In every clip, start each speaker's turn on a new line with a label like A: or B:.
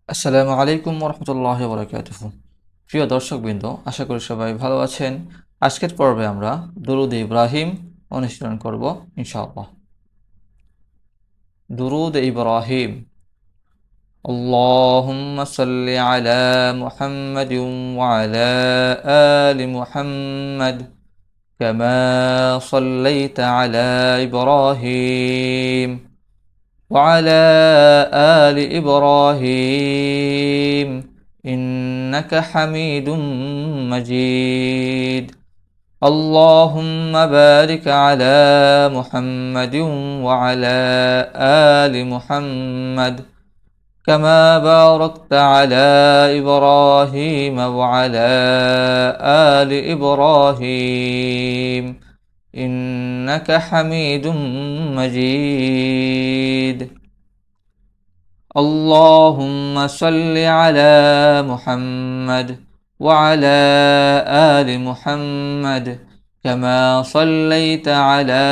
A: আসসালামু আলাইকুম ওরহমতুল্লাহ বরকাতুহ। প্রিয় দর্শকবৃন্দ, আশা করি সবাই ভালো আছেন। আজকের পর্বে আমরা দুরুদ ইব্রাহিম অনুশীলন করব ইনশাআল্লাহ। দুরুদ ইব্রাহিম। আল্লাহুম্মা সাল্লি আলা মুহাম্মাদিন ওয়া আলা আলি মুহাম্মাদ কামা সাল্লাইতা আলা ইব্রাহিম وعلى آل إبراهيم إنك حميد مجيد. اللهم بارك على محمد وعلى آل محمد كما باركت على إبراهيم وعلى آل إبراهيم إنك حميد مجيد. اللهم صل على محمد وعلى آل محمد كما صليت على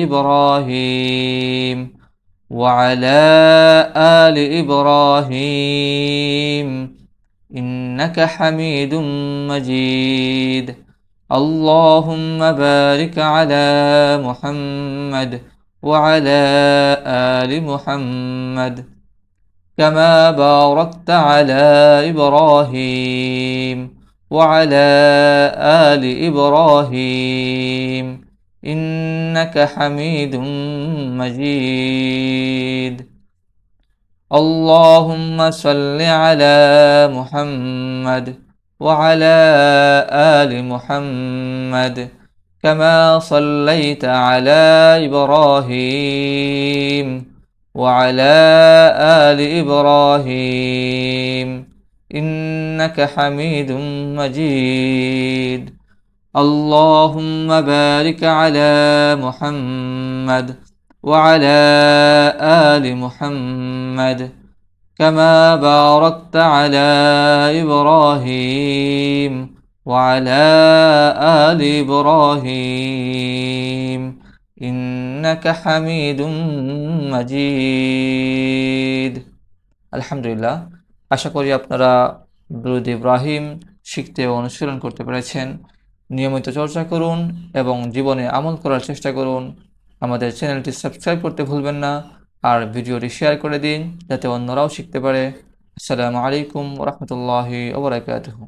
A: إبراهيم وعلى آل إبراهيم إنك حميد مجيد. اللهم بارك على محمد وعلى آل محمد كما باركت على إبراهيم وعلى آل إبراهيم إنك حميد مجيد. اللهم صل على محمد وعلى آل محمد كما صليت على إبراهيم وعلى آل إبراهيم إنك حميد مجيد. اللهم بارك على محمد وعلى آل محمد كما باركت على إبراهيم وعلى آل إبراهيم إنك حميد مجيد. আলহামদুলিল্লাহ, আশা করি আপনারা দুরূদ ইব্রাহিম শিখতে ও অনুশীলন করতে পেরেছেন। নিয়মিত চর্চা করুন এবং জীবনে আমল করার চেষ্টা করুন। আমাদের চ্যানেলটি সাবস্ক্রাইব করতে ভুলবেন না, আর ভিডিওটি শেয়ার করে দিন যাতে অন্যরাও শিখতে পারে। আসসালামু আলাইকুম ওয়া রাহমাতুল্লাহি ওয়া বারাকাতুহু।